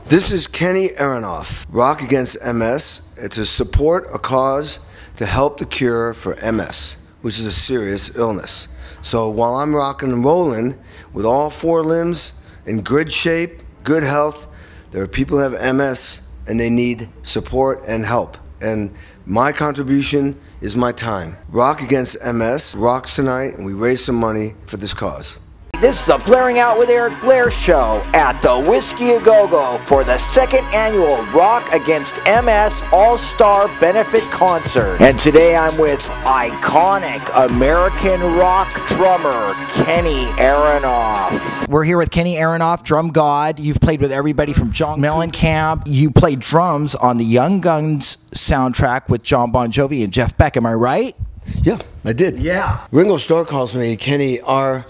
This is Kenny Aronoff, Rock Against MS. It's to support a cause to help the cure for MS, which is a serious illness. So while I'm rocking and rolling with all four limbs in good shape, good health, there are people who have MS and they need support and help. And my contribution is my time. Rock Against MS rocks tonight, and we raise some money for this cause. This is a Blairing Out with Eric Blair show at the Whiskey A Go-Go for the second annual Rock Against MS All-Star Benefit Concert. And today I'm with iconic American rock drummer Kenny Aronoff. We're here with Kenny Aronoff, drum god. You've played with everybody from John Mellencamp. You played drums on the Young Guns soundtrack with John Bon Jovi and Jeff Beck. Am I right? Yeah, I did. Yeah. Ringo Starr calls me Kenny Aronoff.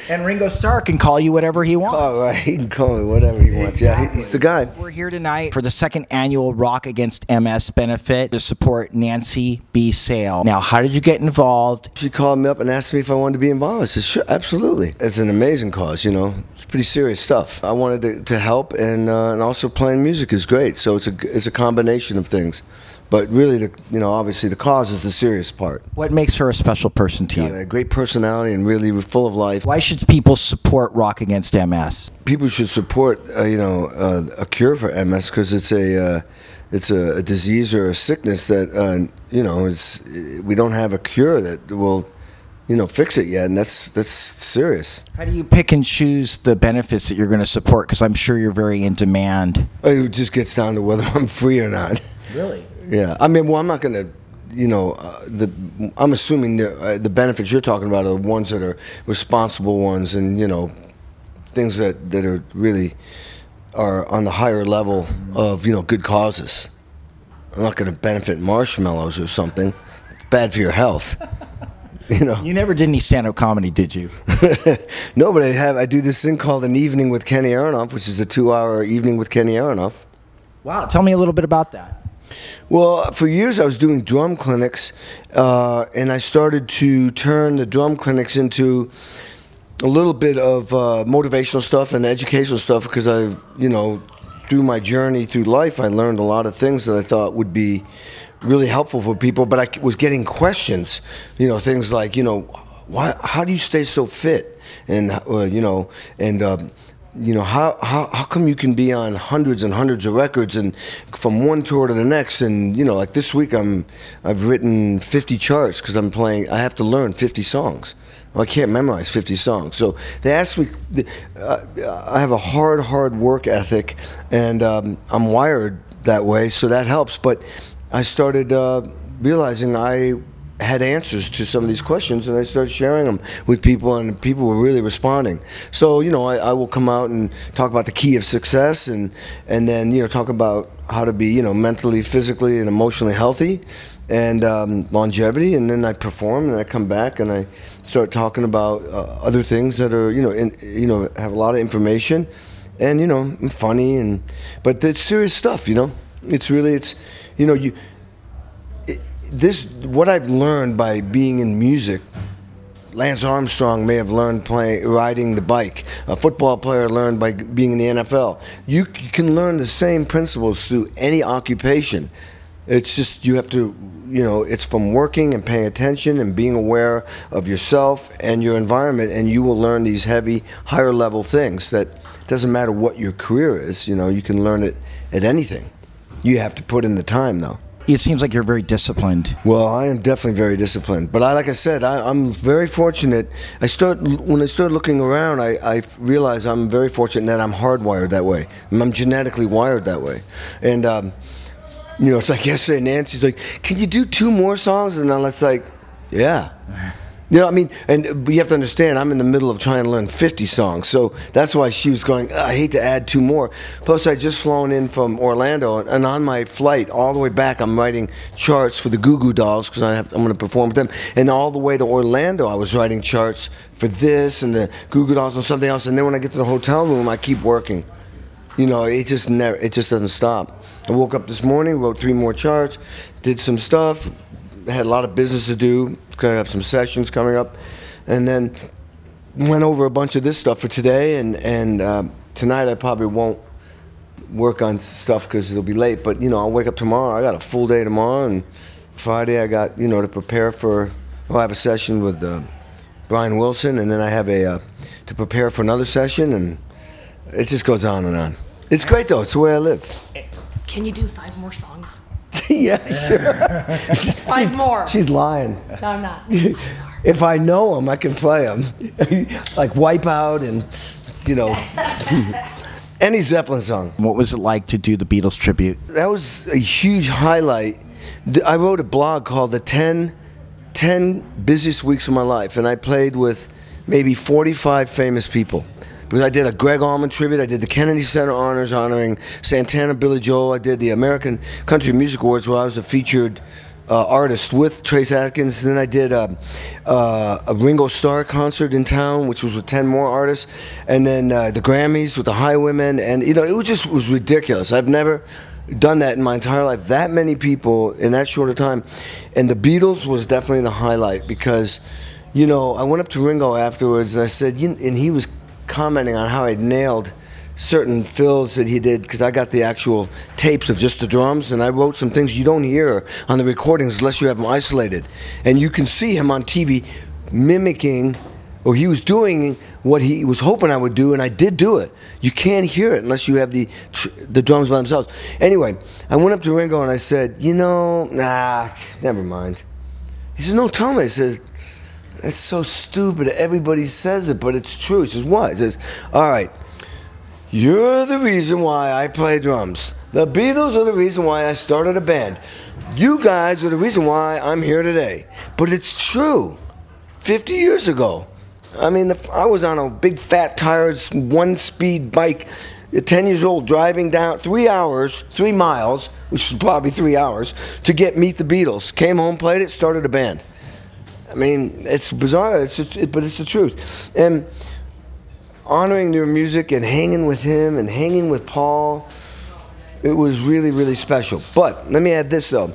And Ringo Starr can call you whatever he wants. Oh, right. He can call me whatever he wants. Exactly. Yeah, he's the guy. We're here tonight for the second annual Rock Against MS benefit to support Nancy B. Sale. Now, how did you get involved? She called me up and asked me if I wanted to be involved. I said, sure, absolutely. It's an amazing cause, you know. It's pretty serious stuff. I wanted to help, and also playing music is great. So it's a combination of things. But really, obviously the cause is the serious part. What makes her a special person to you? A great personality and really full of life. Why should people support Rock Against MS? People should support, a cure for MS because it's a disease or a sickness that, we don't have a cure that will, fix it yet, and that's serious. How do you pick and choose the benefits that you're going to support? Because I'm sure you're very in demand. It just gets down to whether I'm free or not. Really? Yeah, I'm not going to, I'm assuming the benefits you're talking about are ones that are responsible ones, and things that are really are on the higher level of good causes. I'm not going to benefit marshmallows or something. It's bad for your health. You never did any stand-up comedy, did you? No, but I do this thing called An Evening with Kenny Aronoff, which is a 2-hour evening with Kenny Aronoff. Wow, tell me a little bit about that. Well, for years I was doing drum clinics, and I started to turn the drum clinics into a little bit of motivational stuff and educational stuff because through my journey through life, I learned a lot of things that I thought would be really helpful for people. But I was getting questions, things like, how do you stay so fit, and how come you can be on hundreds and hundreds of records and from one tour to the next, and like this week I've written 50 charts because I have to learn 50 songs. Well, I can't memorize 50 songs. So they asked me, I have a hard work ethic, and I'm wired that way, so that helps. But I started realizing I had answers to some of these questions, and I started sharing them with people, and people were really responding. So I will come out and talk about the key of success, and then talk about how to be mentally, physically, and emotionally healthy, and longevity. And then I perform, and I come back, and I start talking about other things that are have a lot of information, and funny, but it's serious stuff. What I've learned by being in music, Lance Armstrong may have learned riding the bike. A football player learned by being in the NFL. You can learn the same principles through any occupation. It's just you have to, it's from working and paying attention and being aware of yourself and your environment, and you will learn these heavy, higher level things that doesn't matter what your career is. You can learn it at anything. You have to put in the time, though. It seems like you're very disciplined. Well, I am definitely very disciplined. But like I said, I'm very fortunate. When I started looking around, I realized I'm very fortunate that I'm hardwired that way. I'm genetically wired that way. And, it's like yesterday, Nancy's like, can you do 2 more songs? And then it's like, yeah. But you have to understand, I'm in the middle of trying to learn 50 songs, so that's why she was going, I hate to add 2 more. Plus, I just flown in from Orlando, and on my flight, all the way back, I'm writing charts for the Goo Goo Dolls, because I'm going to perform with them. And all the way to Orlando, I was writing charts for this, and the Goo Goo Dolls, and something else. And then when I get to the hotel room, I keep working. It just doesn't stop. I woke up this morning, wrote 3 more charts, did some stuff, had a lot of business to do, because I have some sessions coming up, and then went over a bunch of this stuff for today, and tonight I probably won't work on stuff because it'll be late. But, you know, I'll wake up tomorrow. I got a full day tomorrow, and Friday I got, you know, to prepare for, I have a session with Brian Wilson, and then I have to prepare for another session, and it just goes on and on. It's great, though. It's the way I live. Can you do 5 more songs? Yeah, sure. 5 more. She's lying. No, I'm not. If I know them, I can play them. Like Wipeout and, you know, any Zeppelin song. What was it like to do the Beatles tribute? That was a huge highlight. I wrote a blog called The 10 Busiest Weeks of My Life, and I played with maybe 45 famous people. Because I did a Gregg tribute, I did the Kennedy Center Honors honoring Santana, Billy Joel, I did the American Country Music Awards where I was a featured artist with Trace Atkins. And then I did a Ringo Starr concert in town, which was with 10 more artists. And then the Grammys with the Highwaymen. And, you know, it was ridiculous. I've never done that in my entire life. That many people in that short a time. And the Beatles was definitely the highlight because, you know, I went up to Ringo afterwards and I said, and he was commenting on how I'd nailed certain fills that he did because I got the actual tapes of just the drums, and I wrote some things you don't hear on the recordings unless you have them isolated. And you can see him on TV mimicking, or he was doing what he was hoping I would do, and I did do it. You can't hear it unless you have the drums by themselves. Anyway, I went up to Ringo and I said, you know, nah, never mind. He says, no, tell me. He says, it's so stupid. Everybody says it, but it's true. He says, what? He says, all right, you're the reason why I play drums. The Beatles are the reason why I started a band. You guys are the reason why I'm here today. But it's true. 50 years ago, I mean, I was on a big, fat, tired, one-speed bike, 10 years old, driving down 3 hours, 3 miles, which was probably 3 hours, to meet the Beatles. Came home, played it, started a band. I mean, it's bizarre, but it's the truth. And honoring their music and hanging with him and hanging with Paul, it was really, really special. But let me add this, though.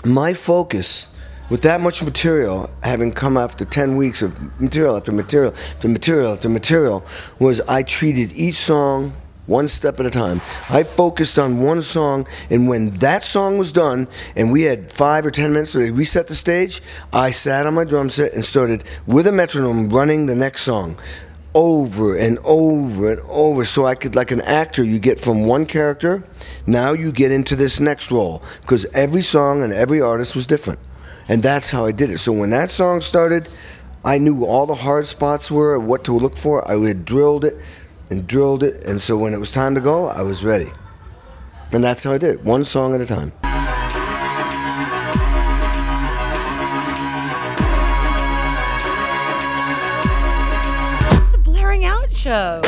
My focus, with that much material, having come after 10 weeks of material after material after material after material, was I treated each song one step at a time. I focused on one song, and when that song was done, and we had 5 or 10 minutes to reset the stage, I sat on my drum set and started, with a metronome, running the next song over and over and over, so I could, like an actor, you get from one character, now you get into this next role, because every song and every artist was different. And that's how I did it. So when that song started, I knew all the hard spots were, what to look for. I had drilled it, and so when it was time to go, I was ready. And that's how I did it, one song at a time. The Blairing Out Show.